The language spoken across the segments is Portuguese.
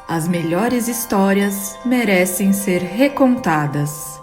As melhores histórias merecem ser recontadas.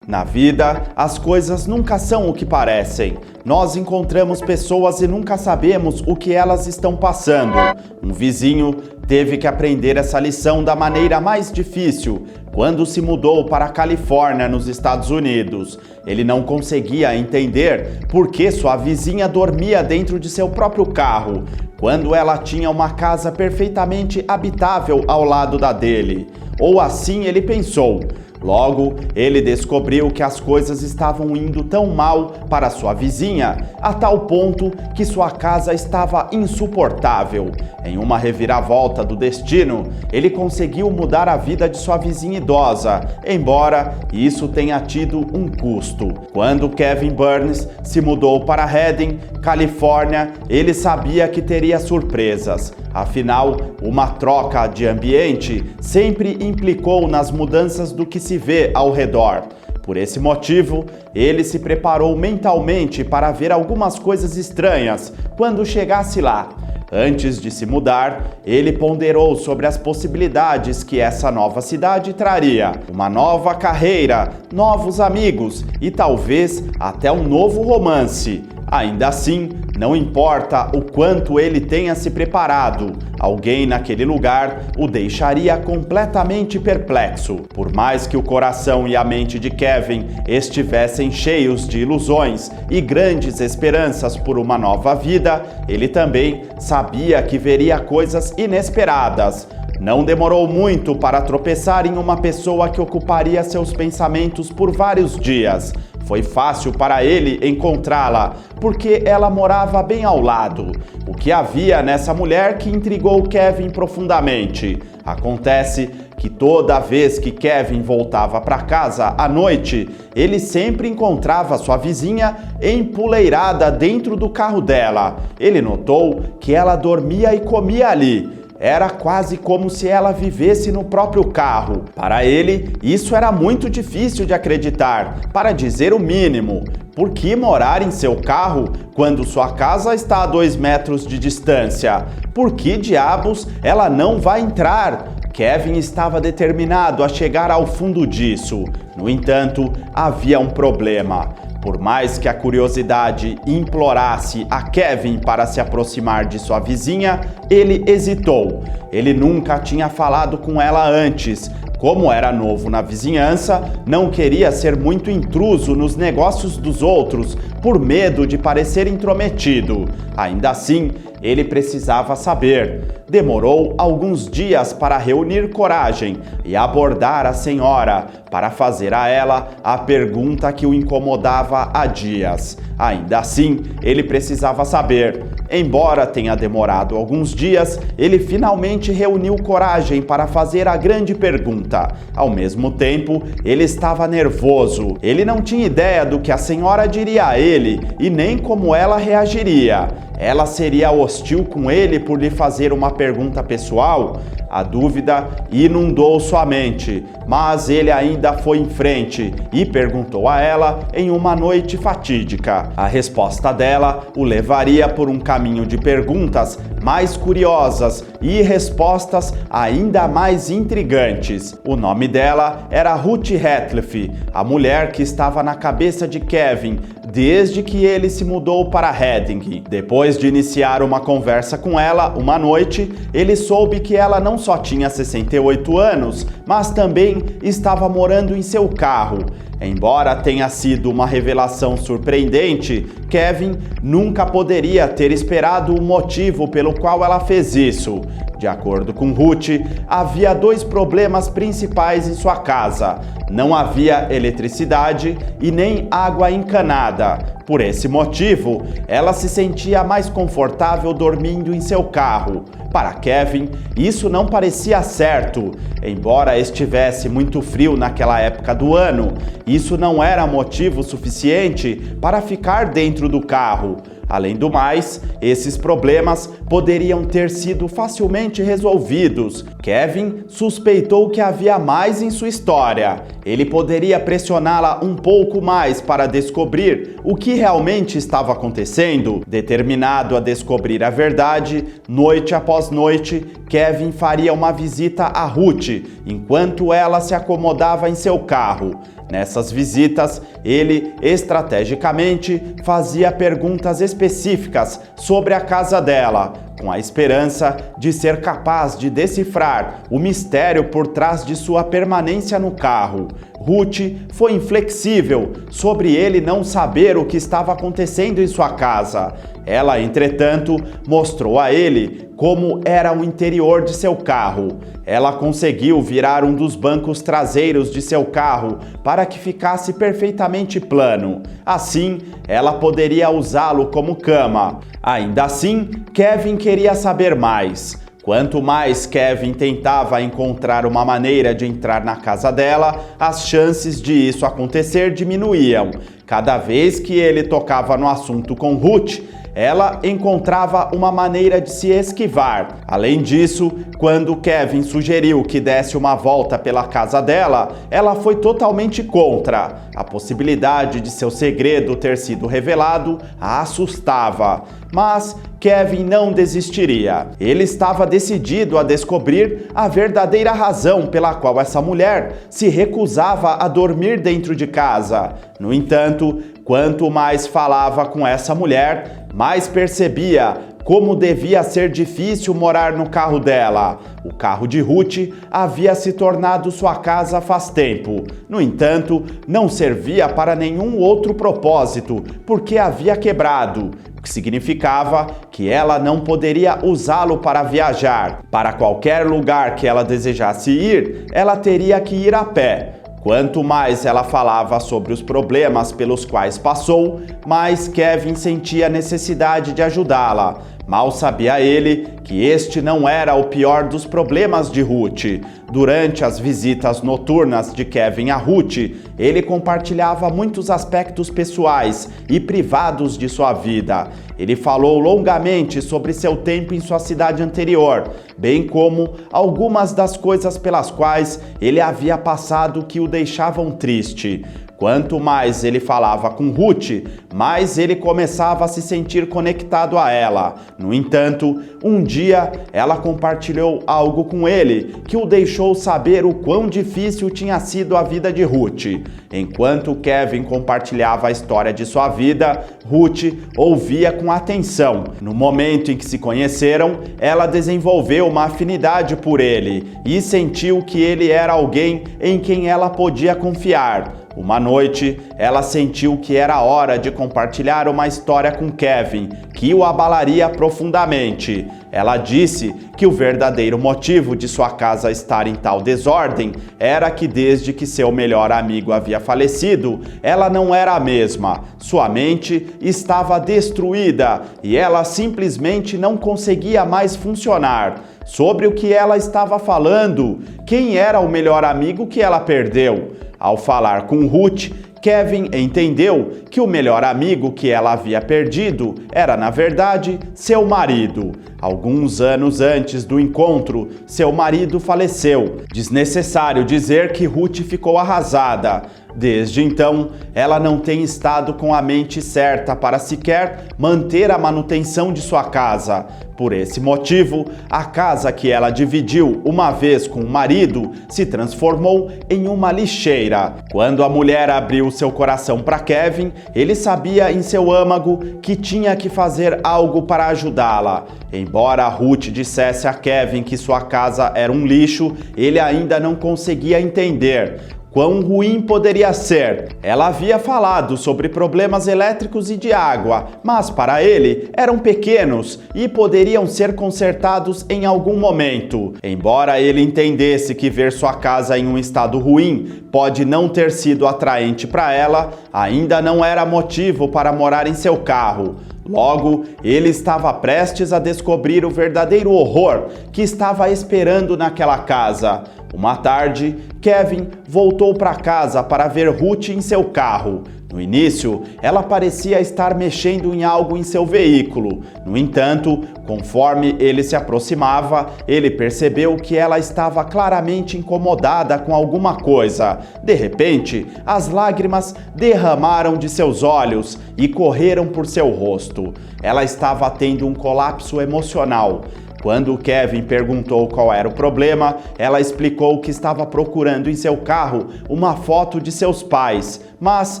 Na vida, as coisas nunca são o que parecem. Nós encontramos pessoas e nunca sabemos o que elas estão passando. Um vizinho teve que aprender essa lição da maneira mais difícil, quando se mudou para a Califórnia, nos Estados Unidos. Ele não conseguia entender por que sua vizinha dormia dentro de seu próprio carro, quando ela tinha uma casa perfeitamente habitável ao lado da dele. Ou assim ele pensou. Logo, ele descobriu que as coisas estavam indo tão mal para sua vizinha, a tal ponto que sua casa estava insuportável. Em uma reviravolta do destino, ele conseguiu mudar a vida de sua vizinha idosa, embora isso tenha tido um custo. Quando Kevin Burns se mudou para Redding, Califórnia, ele sabia que teria surpresas. Afinal, uma troca de ambiente sempre implicou nas mudanças do que se vê ao redor. Por esse motivo, ele se preparou mentalmente para ver algumas coisas estranhas quando chegasse lá. Antes de se mudar, ele ponderou sobre as possibilidades que essa nova cidade traria. Uma nova carreira, novos amigos e talvez até um novo romance. Ainda assim, não importa o quanto ele tenha se preparado, alguém naquele lugar o deixaria completamente perplexo. Por mais que o coração e a mente de Kevin estivessem cheios de ilusões e grandes esperanças por uma nova vida, ele também sabia que veria coisas inesperadas. Não demorou muito para tropeçar em uma pessoa que ocuparia seus pensamentos por vários dias. Foi fácil para ele encontrá-la, porque ela morava bem ao lado. O que havia nessa mulher que intrigou Kevin profundamente? Acontece que toda vez que Kevin voltava para casa à noite, ele sempre encontrava sua vizinha empoleirada dentro do carro dela. Ele notou que ela dormia e comia ali. Era quase como se ela vivesse no próprio carro. Para ele, isso era muito difícil de acreditar, para dizer o mínimo. Por que morar em seu carro quando sua casa está a 2 metros de distância? Por que diabos ela não vai entrar? Kevin estava determinado a chegar ao fundo disso. No entanto, havia um problema. Por mais que a curiosidade implorasse a Kevin para se aproximar de sua vizinha, ele hesitou. Ele nunca tinha falado com ela antes. Como era novo na vizinhança, não queria ser muito intruso nos negócios dos outros, por medo de parecer intrometido. Ainda assim, ele precisava saber. Demorou alguns dias para reunir coragem e abordar a senhora para fazer a ela a pergunta que o incomodava há dias. Ainda assim, ele precisava saber. Embora tenha demorado alguns dias, ele finalmente reuniu coragem para fazer a grande pergunta. Ao mesmo tempo, ele estava nervoso. Ele não tinha ideia do que a senhora diria a ele e nem como ela reagiria. Ela seria hostil com ele por lhe fazer uma pergunta pessoal? A dúvida inundou sua mente, mas ele ainda foi em frente e perguntou a ela em uma noite fatídica. A resposta dela o levaria por um caminho de perguntas mais curiosas e respostas ainda mais intrigantes. O nome dela era Ruth Ratliff, a mulher que estava na cabeça de Kevin desde que ele se mudou para Redding. Depois de iniciar uma conversa com ela uma noite, ele soube que ela não só tinha 68 anos, mas também estava morando em seu carro. Embora tenha sido uma revelação surpreendente, Kevin nunca poderia ter esperado o motivo pelo qual ela fez isso. De acordo com Ruth, havia 2 problemas principais em sua casa. Não havia eletricidade e nem água encanada. Por esse motivo, ela se sentia mais confortável dormindo em seu carro. Para Kevin, isso não parecia certo. Embora estivesse muito frio naquela época do ano, isso não era motivo suficiente para ficar dentro do carro. Além do mais, esses problemas poderiam ter sido facilmente resolvidos. Kevin suspeitou que havia mais em sua história. Ele poderia pressioná-la um pouco mais para descobrir o que realmente estava acontecendo. Determinado a descobrir a verdade, noite após noite, Kevin faria uma visita a Ruth, enquanto ela se acomodava em seu carro. Nessas visitas, ele estrategicamente fazia perguntas específicas sobre a casa dela, com a esperança de ser capaz de decifrar o mistério por trás de sua permanência no carro. Ruth foi inflexível sobre ele não saber o que estava acontecendo em sua casa. Ela, entretanto, mostrou a ele como era o interior de seu carro. Ela conseguiu virar um dos bancos traseiros de seu carro para que ficasse perfeitamente plano. Assim, ela poderia usá-lo como cama. Ainda assim, Kevin queria saber mais. Quanto mais Kevin tentava encontrar uma maneira de entrar na casa dela, as chances de isso acontecer diminuíam. Cada vez que ele tocava no assunto com Ruth, ela encontrava uma maneira de se esquivar. Além disso, quando Kevin sugeriu que desse uma volta pela casa dela, ela foi totalmente contra. A possibilidade de seu segredo ter sido revelado a assustava. Mas Kevin não desistiria. Ele estava decidido a descobrir a verdadeira razão pela qual essa mulher se recusava a dormir dentro de casa. No entanto, quanto mais falava com essa mulher, mais percebia como devia ser difícil morar no carro dela. O carro de Ruth havia se tornado sua casa faz tempo. No entanto, não servia para nenhum outro propósito, porque havia quebrado, o que significava que ela não poderia usá-lo para viajar. Para qualquer lugar que ela desejasse ir, ela teria que ir a pé. Quanto mais ela falava sobre os problemas pelos quais passou, mais Kevin sentia a necessidade de ajudá-la. Mal sabia ele que este não era o pior dos problemas de Ruth. Durante as visitas noturnas de Kevin a Ruth, ele compartilhava muitos aspectos pessoais e privados de sua vida. Ele falou longamente sobre seu tempo em sua cidade anterior, bem como algumas das coisas pelas quais ele havia passado que o deixavam triste. Quanto mais ele falava com Ruth, mais ele começava a se sentir conectado a ela. No entanto, um dia ela compartilhou algo com ele que o deixou saber o quão difícil tinha sido a vida de Ruth. Enquanto Kevin compartilhava a história de sua vida, Ruth ouvia com atenção. No momento em que se conheceram, ela desenvolveu uma afinidade por ele e sentiu que ele era alguém em quem ela podia confiar. Uma noite, ela sentiu que era hora de compartilhar uma história com Kevin, que o abalaria profundamente. Ela disse que o verdadeiro motivo de sua casa estar em tal desordem era que desde que seu melhor amigo havia falecido, ela não era a mesma. Sua mente estava destruída e ela simplesmente não conseguia mais funcionar. Sobre o que ela estava falando? Quem era o melhor amigo que ela perdeu? Ao falar com Ruth, Kevin entendeu que o melhor amigo que ela havia perdido era, na verdade, seu marido. Alguns anos antes do encontro, seu marido faleceu. Desnecessário dizer que Ruth ficou arrasada. Desde então, ela não tem estado com a mente certa para sequer manter a manutenção de sua casa. Por esse motivo, a casa que ela dividiu uma vez com o marido se transformou em uma lixeira. Quando a mulher abriu seu coração para Kevin, ele sabia em seu âmago que tinha que fazer algo para ajudá-la. Embora Ruth dissesse a Kevin que sua casa era um lixo, ele ainda não conseguia entender quão ruim poderia ser. Ela havia falado sobre problemas elétricos e de água, mas para ele eram pequenos e poderiam ser consertados em algum momento. Embora ele entendesse que ver sua casa em um estado ruim pode não ter sido atraente para ela, ainda não era motivo para morar em seu carro. Logo, ele estava prestes a descobrir o verdadeiro horror que estava esperando naquela casa. Uma tarde, Kevin voltou para casa para ver Ruth em seu carro. No início, ela parecia estar mexendo em algo em seu veículo. No entanto, conforme ele se aproximava, ele percebeu que ela estava claramente incomodada com alguma coisa. De repente, as lágrimas derramaram de seus olhos e correram por seu rosto. Ela estava tendo um colapso emocional. Quando Kevin perguntou qual era o problema, ela explicou que estava procurando em seu carro uma foto de seus pais, mas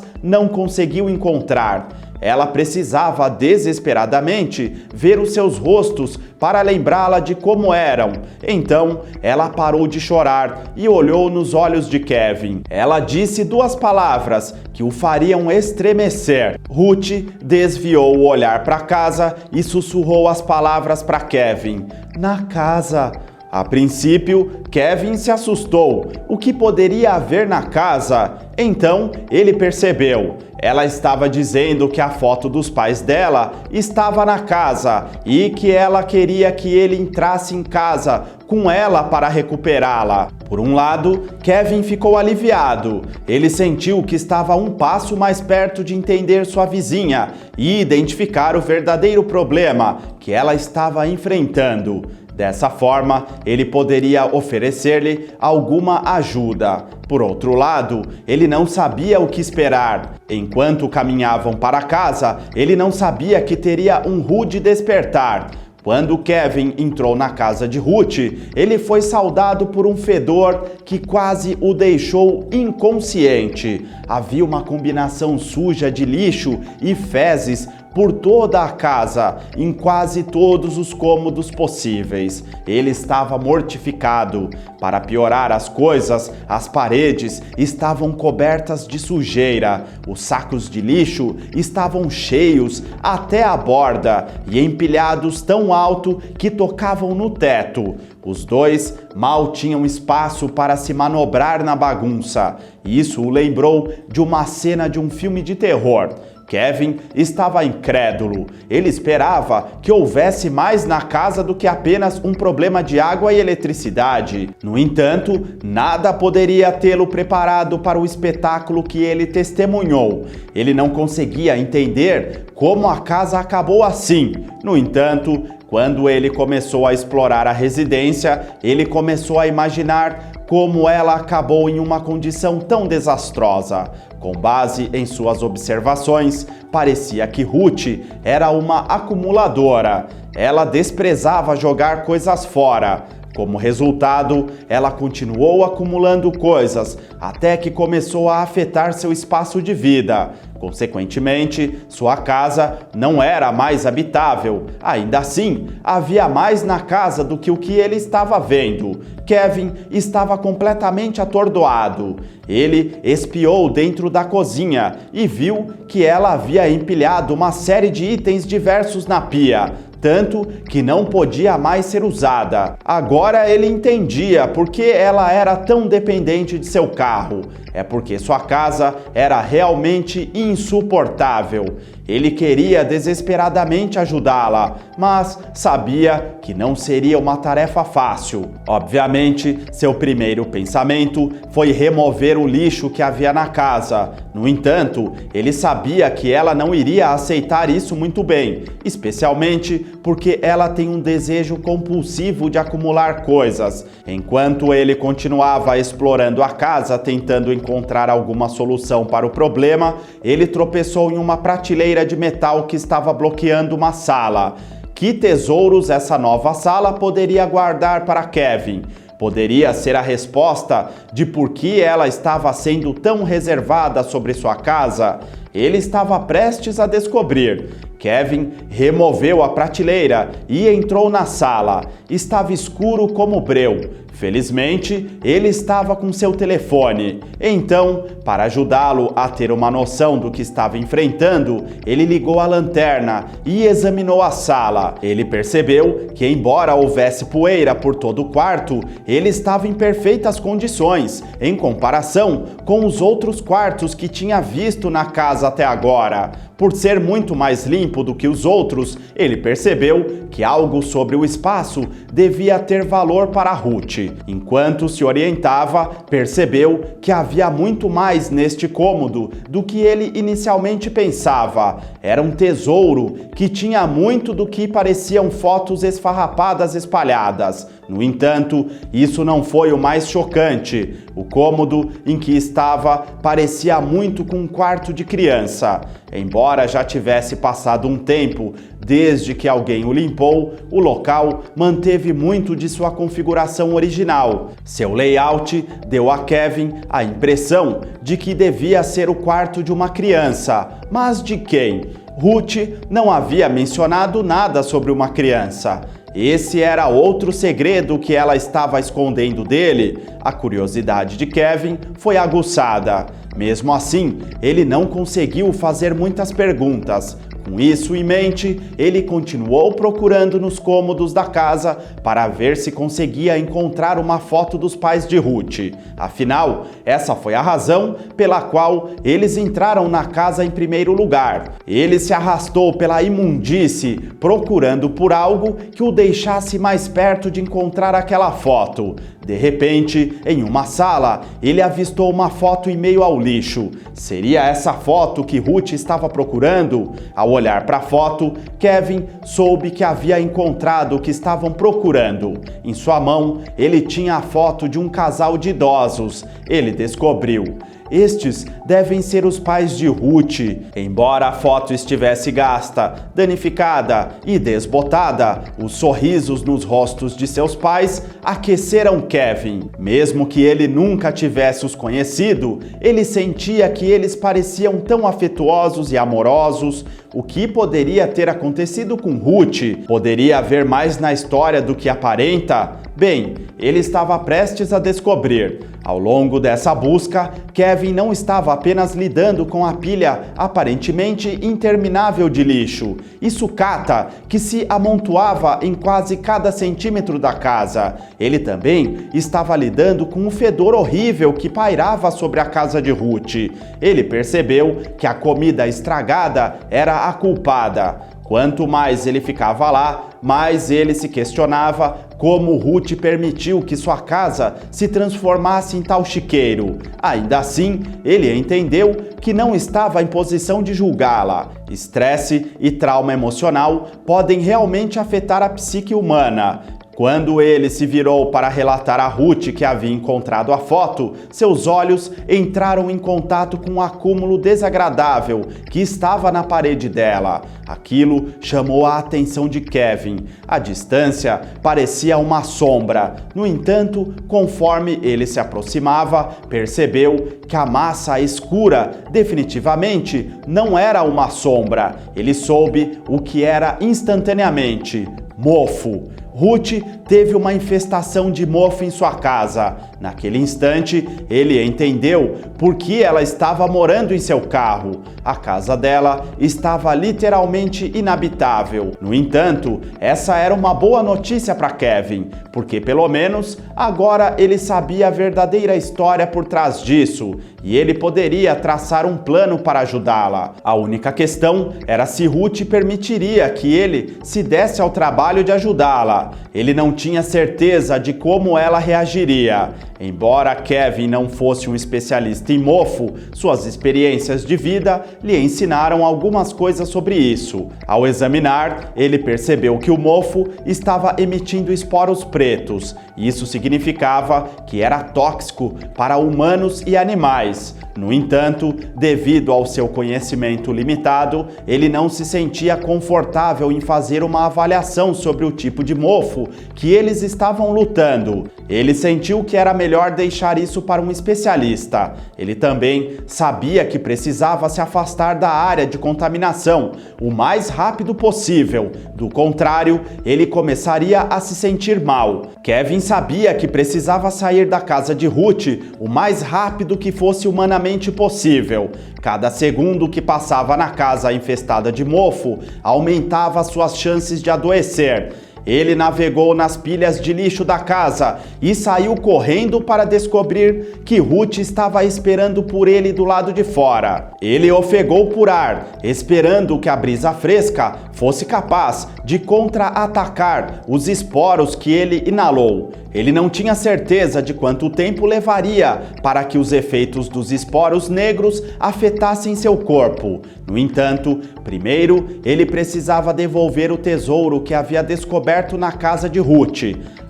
não conseguiu encontrar. Ela precisava desesperadamente ver os seus rostos para lembrá-la de como eram. Então, ela parou de chorar e olhou nos olhos de Kevin. Ela disse duas palavras que o fariam estremecer. Ruth desviou o olhar para casa e sussurrou as palavras para Kevin: "Na casa." A princípio, Kevin se assustou. O que poderia haver na casa? Então, ele percebeu. Ela estava dizendo que a foto dos pais dela estava na casa e que ela queria que ele entrasse em casa com ela para recuperá-la. Por um lado, Kevin ficou aliviado. Ele sentiu que estava um passo mais perto de entender sua vizinha e identificar o verdadeiro problema que ela estava enfrentando. Dessa forma, ele poderia oferecer-lhe alguma ajuda. Por outro lado, ele não sabia o que esperar. Enquanto caminhavam para casa, ele não sabia que teria um rude despertar. Quando Kevin entrou na casa de Ruth, ele foi saudado por um fedor que quase o deixou inconsciente. Havia uma combinação suja de lixo e fezes por toda a casa, em quase todos os cômodos possíveis. Ele estava mortificado. Para piorar as coisas, as paredes estavam cobertas de sujeira, os sacos de lixo estavam cheios até a borda e empilhados tão alto que tocavam no teto. Os dois mal tinham espaço para se manobrar na bagunça. Isso o lembrou de uma cena de um filme de terror. Kevin estava incrédulo. Ele esperava que houvesse mais na casa do que apenas um problema de água e eletricidade. No entanto, nada poderia tê-lo preparado para o espetáculo que ele testemunhou. Ele não conseguia entender como a casa acabou assim. No entanto, quando ele começou a explorar a residência, ele começou a imaginar como ela acabou em uma condição tão desastrosa. Com base em suas observações, parecia que Ruth era uma acumuladora. Ela desprezava jogar coisas fora. Como resultado, ela continuou acumulando coisas até que começou a afetar seu espaço de vida. Consequentemente, sua casa não era mais habitável. Ainda assim, havia mais na casa do que o que ele estava vendo. Kevin estava completamente atordoado. Ele espiou dentro da cozinha e viu que ela havia empilhado uma série de itens diversos na pia, tanto que não podia mais ser usada. Agora ele entendia por que ela era tão dependente de seu carro. É porque sua casa era realmente insuportável. Ele queria desesperadamente ajudá-la, mas sabia que não seria uma tarefa fácil. Obviamente, seu primeiro pensamento foi remover o lixo que havia na casa. No entanto, ele sabia que ela não iria aceitar isso muito bem, especialmente porque ela tem um desejo compulsivo de acumular coisas. Enquanto ele continuava explorando a casa, tentando encontrar alguma solução para o problema, ele tropeçou em uma prateleira de metal que estava bloqueando uma sala. Que tesouros essa nova sala poderia guardar para Kevin? Poderia ser a resposta de por que ela estava sendo tão reservada sobre sua casa? Ele estava prestes a descobrir. Kevin removeu a prateleira e entrou na sala. Estava escuro como breu. Felizmente, ele estava com seu telefone. Então, para ajudá-lo a ter uma noção do que estava enfrentando, ele ligou a lanterna e examinou a sala. Ele percebeu que, embora houvesse poeira por todo o quarto, ele estava em perfeitas condições, em comparação com os outros quartos que tinha visto na casa até agora. Por ser muito mais limpo do que os outros, ele percebeu que algo sobre o espaço devia ter valor para Ruth. Enquanto se orientava, percebeu que havia muito mais neste cômodo do que ele inicialmente pensava. Era um tesouro que tinha muito do que pareciam fotos esfarrapadas espalhadas. No entanto, isso não foi o mais chocante. O cômodo em que estava parecia muito com um quarto de criança. Embora já tivesse passado um tempo desde que alguém o limpou, o local manteve muito de sua configuração original. Seu layout deu a Kevin a impressão de que devia ser o quarto de uma criança. Mas de quem? Ruth não havia mencionado nada sobre uma criança. Esse era outro segredo que ela estava escondendo dele. A curiosidade de Kevin foi aguçada. Mesmo assim, ele não conseguiu fazer muitas perguntas. Com isso em mente, ele continuou procurando nos cômodos da casa para ver se conseguia encontrar uma foto dos pais de Ruth. Afinal, essa foi a razão pela qual eles entraram na casa em primeiro lugar. Ele se arrastou pela imundície, procurando por algo que o deixasse mais perto de encontrar aquela foto. De repente, em uma sala, ele avistou uma foto em meio ao lixo. Seria essa foto que Ruth estava procurando? Ao olhar para a foto, Kevin soube que havia encontrado o que estavam procurando. Em sua mão, ele tinha a foto de um casal de idosos. Ele descobriu: estes devem ser os pais de Ruth. Embora a foto estivesse gasta, danificada e desbotada, os sorrisos nos rostos de seus pais aqueceram Kevin. Mesmo que ele nunca tivesse os conhecido, ele sentia que eles pareciam tão afetuosos e amorosos. O que poderia ter acontecido com Ruth? Poderia haver mais na história do que aparenta? Bem, ele estava prestes a descobrir. Ao longo dessa busca, Kevin não estava apenas lidando com a pilha aparentemente interminável de lixo e sucata que se amontoava em quase cada centímetro da casa. Ele também estava lidando com um fedor horrível que pairava sobre a casa de Ruth. Ele percebeu que a comida estragada era a culpada. Quanto mais ele ficava lá, mais ele se questionava como Ruth permitiu que sua casa se transformasse em tal chiqueiro. Ainda assim, ele entendeu que não estava em posição de julgá-la. Estresse e trauma emocional podem realmente afetar a psique humana. Quando ele se virou para relatar a Ruth que havia encontrado a foto, seus olhos entraram em contato com um acúmulo desagradável que estava na parede dela. Aquilo chamou a atenção de Kevin. A distância parecia uma sombra. No entanto, conforme ele se aproximava, percebeu que a massa escura definitivamente não era uma sombra. Ele soube o que era instantaneamente: mofo. Ruth teve uma infestação de mofo em sua casa. Naquele instante, ele entendeu por que ela estava morando em seu carro. A casa dela estava literalmente inabitável. No entanto, essa era uma boa notícia para Kevin, porque pelo menos agora ele sabia a verdadeira história por trás disso e ele poderia traçar um plano para ajudá-la. A única questão era se Ruth permitiria que ele se desse ao trabalho de ajudá-la. Ele não tinha certeza de como ela reagiria. Embora Kevin não fosse um especialista em mofo, suas experiências de vida lhe ensinaram algumas coisas sobre isso. Ao examinar, ele percebeu que o mofo estava emitindo esporos pretos. Isso significava que era tóxico para humanos e animais. No entanto, devido ao seu conhecimento limitado, ele não se sentia confortável em fazer uma avaliação sobre o tipo de mofo que eles estavam lutando. Ele sentiu que era melhor deixar isso para um especialista. Ele também sabia que precisava se afastar da área de contaminação o mais rápido possível. Do contrário, ele começaria a se sentir mal. Kevin sabia que precisava sair da casa de Ruth o mais rápido que fosse humanamente possível. Cada segundo que passava na casa infestada de mofo aumentava suas chances de adoecer. Ele navegou nas pilhas de lixo da casa e saiu correndo para descobrir que Ruth estava esperando por ele do lado de fora. Ele ofegou por ar, esperando que a brisa fresca fosse capaz de contra-atacar os esporos que ele inalou. Ele não tinha certeza de quanto tempo levaria para que os efeitos dos esporos negros afetassem seu corpo. No entanto, primeiro ele precisava devolver o tesouro que havia descoberto na casa de Ruth,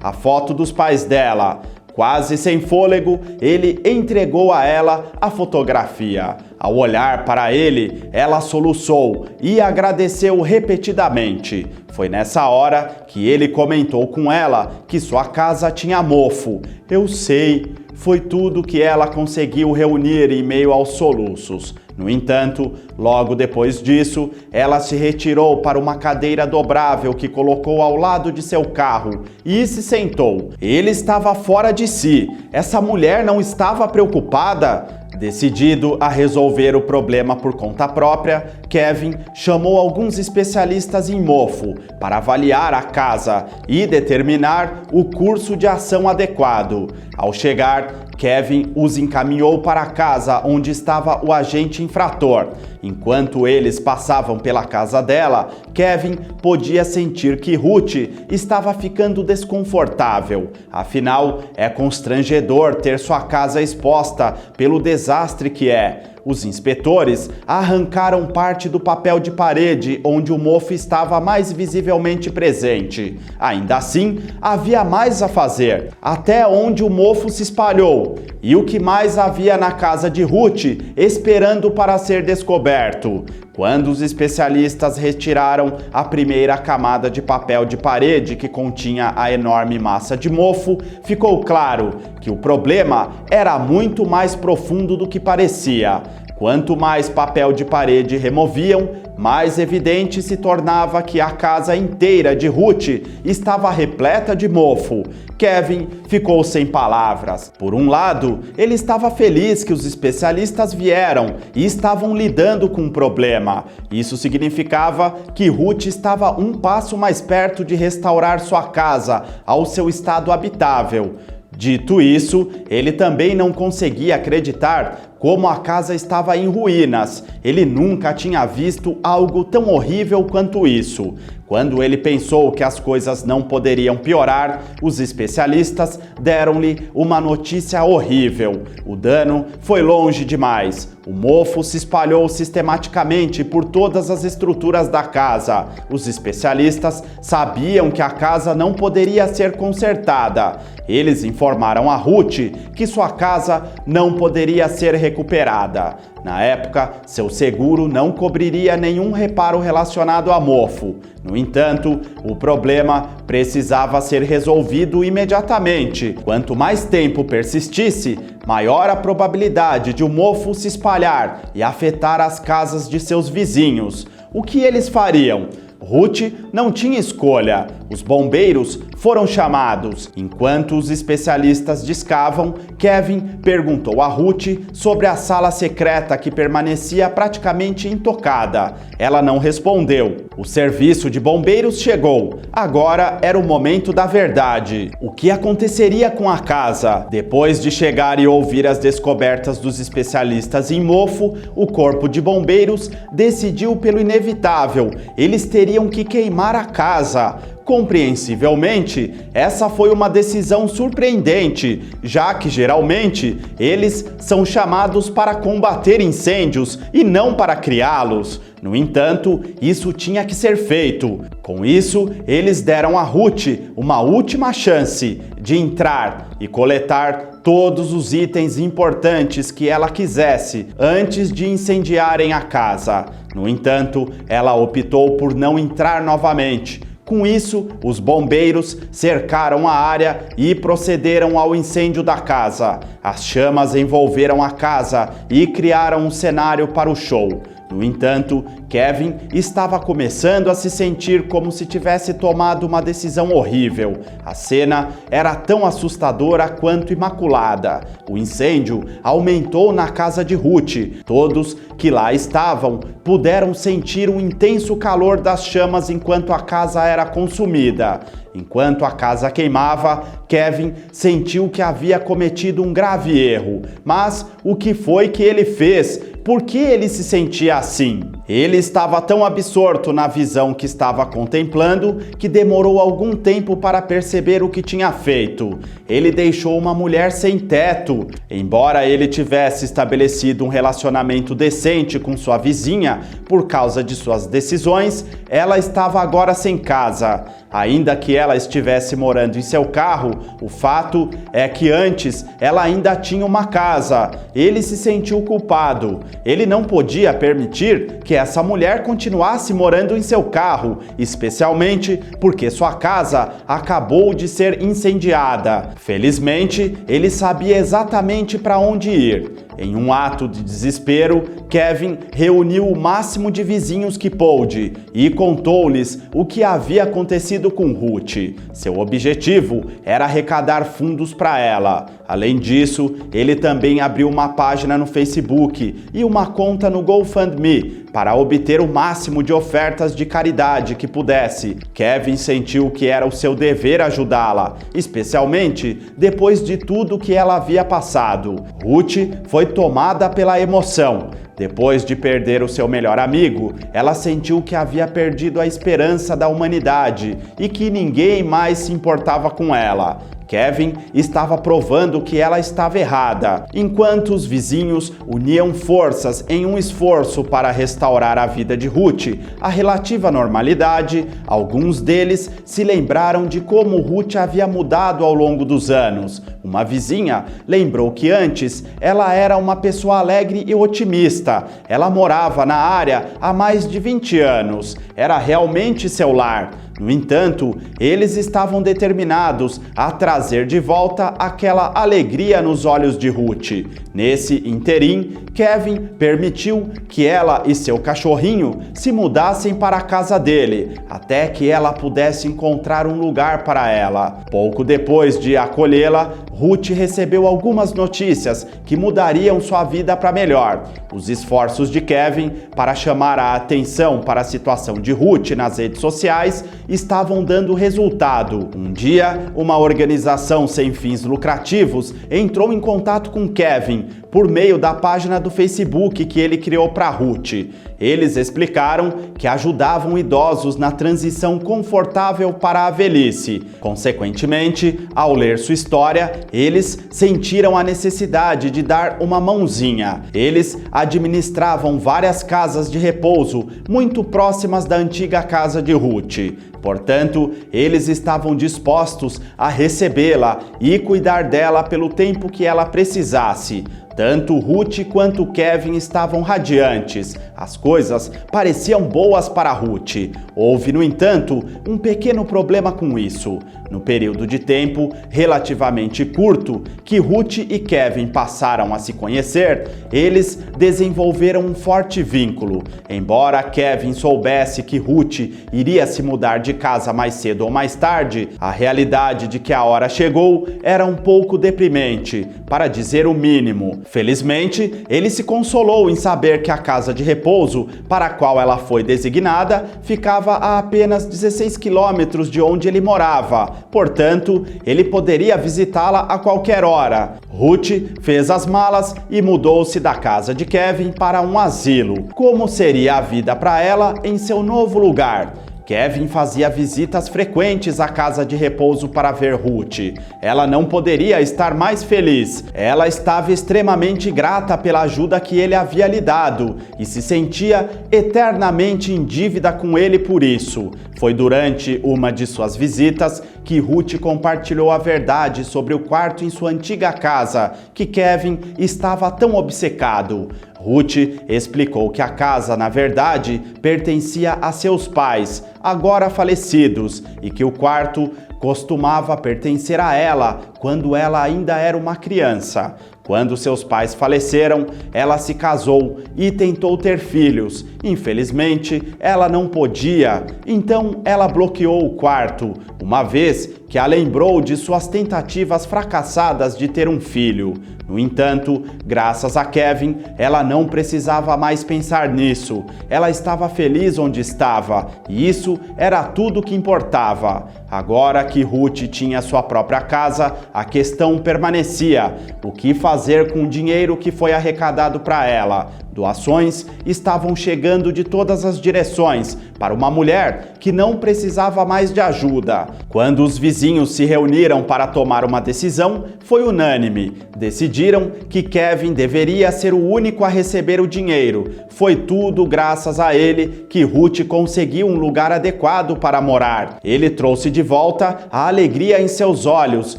a foto dos pais dela. Quase sem fôlego, ele entregou a ela a fotografia. Ao olhar para ele, ela soluçou e agradeceu repetidamente. Foi nessa hora que ele comentou com ela que sua casa tinha mofo. Eu sei, foi tudo que ela conseguiu reunir em meio aos soluços. No entanto, logo depois disso, ela se retirou para uma cadeira dobrável que colocou ao lado de seu carro e se sentou. Ele estava fora de si. Essa mulher não estava preocupada? Decidido a resolver o problema por conta própria, Kevin chamou alguns especialistas em mofo para avaliar a casa e determinar o curso de ação adequado. Ao chegar, Kevin os encaminhou para a casa onde estava o agente infrator. Enquanto eles passavam pela casa dela, Kevin podia sentir que Ruth estava ficando desconfortável. Afinal, é constrangedor ter sua casa exposta pelo desastre que é. Os inspetores arrancaram parte do papel de parede onde o mofo estava mais visivelmente presente. Ainda assim, havia mais a fazer, até onde o mofo se espalhou. E o que mais havia na casa de Ruth esperando para ser descoberto? Quando os especialistas retiraram a primeira camada de papel de parede que continha a enorme massa de mofo, ficou claro que o problema era muito mais profundo do que parecia. Quanto mais papel de parede removiam, mais evidente se tornava que a casa inteira de Ruth estava repleta de mofo. Kevin ficou sem palavras. Por um lado, ele estava feliz que os especialistas vieram e estavam lidando com o problema. Isso significava que Ruth estava um passo mais perto de restaurar sua casa ao seu estado habitável. Dito isso, ele também não conseguia acreditar como a casa estava em ruínas. Ele nunca tinha visto algo tão horrível quanto isso. Quando ele pensou que as coisas não poderiam piorar, os especialistas deram-lhe uma notícia horrível. O dano foi longe demais. O mofo se espalhou sistematicamente por todas as estruturas da casa. Os especialistas sabiam que a casa não poderia ser consertada. Eles informaram a Ruth que sua casa não poderia ser recuperada. Na época, seu seguro não cobriria nenhum reparo relacionado a mofo. No entanto, o problema precisava ser resolvido imediatamente. Quanto mais tempo persistisse, maior a probabilidade de o mofo se espalhar e afetar as casas de seus vizinhos. O que eles fariam? Ruth não tinha escolha. Os bombeiros foram chamados. Enquanto os especialistas discavam, Kevin perguntou a Ruth sobre a sala secreta que permanecia praticamente intocada. Ela não respondeu. O serviço de bombeiros chegou. Agora era o momento da verdade. O que aconteceria com a casa? Depois de chegar e ouvir as descobertas dos especialistas em mofo, o corpo de bombeiros decidiu pelo inevitável. Eles teriam que queimar a casa. Compreensivelmente, essa foi uma decisão surpreendente, já que geralmente eles são chamados para combater incêndios e não para criá-los. No entanto, isso tinha que ser feito. Com isso, eles deram a Ruth uma última chance de entrar e coletar todos os itens importantes que ela quisesse antes de incendiarem a casa. No entanto, ela optou por não entrar novamente. Com isso, os bombeiros cercaram a área e procederam ao incêndio da casa. As chamas envolveram a casa e criaram um cenário para o show. No entanto, Kevin estava começando a se sentir como se tivesse tomado uma decisão horrível. A cena era tão assustadora quanto imaculada. O incêndio aumentou na casa de Ruth. Todos que lá estavam puderam sentir um intenso calor das chamas enquanto a casa era consumida. Enquanto a casa queimava, Kevin sentiu que havia cometido um grave erro. Mas o que foi que ele fez? Por que ele se sentia assim? Ele estava tão absorto na visão que estava contemplando que demorou algum tempo para perceber o que tinha feito. Ele deixou uma mulher sem teto. Embora ele tivesse estabelecido um relacionamento decente com sua vizinha, por causa de suas decisões, ela estava agora sem casa. Ainda que ela estivesse morando em seu carro, o fato é que antes ela ainda tinha uma casa. Ele se sentiu culpado. Ele não podia permitir que essa mulher continuasse morando em seu carro, especialmente porque sua casa acabou de ser incendiada. Felizmente, ele sabia exatamente para onde ir. Em um ato de desespero, Kevin reuniu o máximo de vizinhos que pôde e contou-lhes o que havia acontecido com Ruth. Seu objetivo era arrecadar fundos para ela. Além disso, ele também abriu uma página no Facebook e uma conta no GoFundMe para obter o máximo de ofertas de caridade que pudesse. Kevin sentiu que era o seu dever ajudá-la, especialmente depois de tudo que ela havia passado. Ruth foi tomada pela emoção. Depois de perder o seu melhor amigo, ela sentiu que havia perdido a esperança da humanidade e que ninguém mais se importava com ela. Kevin estava provando que ela estava errada, enquanto os vizinhos uniam forças em um esforço para restaurar a vida de Ruth à relativa normalidade. Alguns deles se lembraram de como Ruth havia mudado ao longo dos anos. Uma vizinha lembrou que antes ela era uma pessoa alegre e otimista. Ela morava na área há mais de 20 anos. Era realmente seu lar. No entanto, eles estavam determinados a trazer de volta aquela alegria nos olhos de Ruth. Nesse interim, Kevin permitiu que ela e seu cachorrinho se mudassem para a casa dele, até que ela pudesse encontrar um lugar para ela. Pouco depois de acolhê-la, Ruth recebeu algumas notícias que mudariam sua vida para melhor. Os esforços de Kevin para chamar a atenção para a situação de Ruth nas redes sociais estavam dando resultado. Um dia, uma organização sem fins lucrativos entrou em contato com Kevin por meio da página do Facebook que ele criou para Ruth. Eles explicaram que ajudavam idosos na transição confortável para a velhice. Consequentemente, ao ler sua história, eles sentiram a necessidade de dar uma mãozinha. Eles administravam várias casas de repouso muito próximas da antiga casa de Ruth. Portanto, eles estavam dispostos a recebê-la e cuidar dela pelo tempo que ela precisasse. Tanto Ruth quanto Kevin estavam radiantes. As coisas pareciam boas para Ruth. Houve, no entanto, um pequeno problema com isso. No período de tempo relativamente curto que Ruth e Kevin passaram a se conhecer, eles desenvolveram um forte vínculo. Embora Kevin soubesse que Ruth iria se mudar de casa mais cedo ou mais tarde, a realidade de que a hora chegou era um pouco deprimente, para dizer o mínimo. Felizmente, ele se consolou em saber que a casa de repouso para a qual ela foi designada ficava a apenas 16 quilômetros de onde ele morava. Portanto, ele poderia visitá-la a qualquer hora. Ruth fez as malas e mudou-se da casa de Kevin para um asilo. Como seria a vida para ela em seu novo lugar? Kevin fazia visitas frequentes à casa de repouso para ver Ruth. Ela não poderia estar mais feliz. Ela estava extremamente grata pela ajuda que ele havia lhe dado e se sentia eternamente em dívida com ele por isso. Foi durante uma de suas visitas que Ruth compartilhou a verdade sobre o quarto em sua antiga casa, que Kevin estava tão obcecado. Ruth explicou que a casa, na verdade, pertencia a seus pais, agora falecidos, e que o quarto costumava pertencer a ela quando ela ainda era uma criança. Quando seus pais faleceram, ela se casou e tentou ter filhos. Infelizmente, ela não podia, então ela bloqueou o quarto, uma vez que a lembrou de suas tentativas fracassadas de ter um filho. No entanto, graças a Kevin, ela não precisava mais pensar nisso. Ela estava feliz onde estava, e isso era tudo que importava. Agora que Ruth tinha sua própria casa, a questão permanecia: o que fazer com o dinheiro que foi arrecadado para ela? Doações estavam chegando de todas as direções para uma mulher que não precisava mais de ajuda. Quando os vizinhos se reuniram para tomar uma decisão, foi unânime. Decidiram que Kevin deveria ser o único a receber o dinheiro. Foi tudo graças a ele que Ruth conseguiu um lugar adequado para morar. Ele trouxe de volta a alegria em seus olhos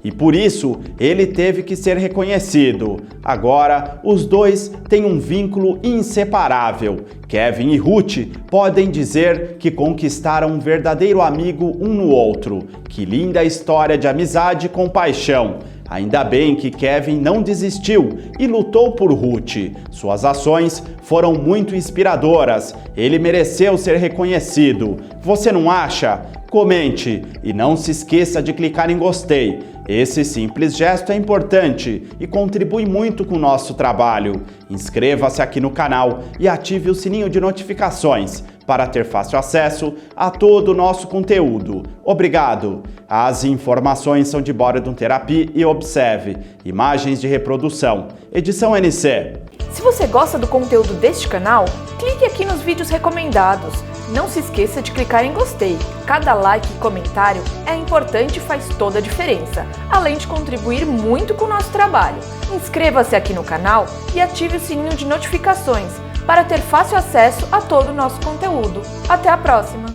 e por isso ele teve que ser reconhecido. Agora, os dois têm um vínculo inseparável. Kevin e Ruth podem dizer que conquistaram um verdadeiro amigo um no outro. Que linda história de amizade e compaixão. Ainda bem que Kevin não desistiu e lutou por Ruth. Suas ações foram muito inspiradoras. Ele mereceu ser reconhecido. Você não acha? Comente e não se esqueça de clicar em gostei. Esse simples gesto é importante e contribui muito com o nosso trabalho. Inscreva-se aqui no canal e ative o sininho de notificações para ter fácil acesso a todo o nosso conteúdo. Obrigado! As informações são de Boredom Therapy e Observe. Imagens de reprodução. Edição NC. Se você gosta do conteúdo deste canal, clique aqui nos vídeos recomendados. Não se esqueça de clicar em gostei. Cada like e comentário é importante e faz toda a diferença, além de contribuir muito com o nosso trabalho. Inscreva-se aqui no canal e ative o sininho de notificações para ter fácil acesso a todo o nosso conteúdo. Até a próxima!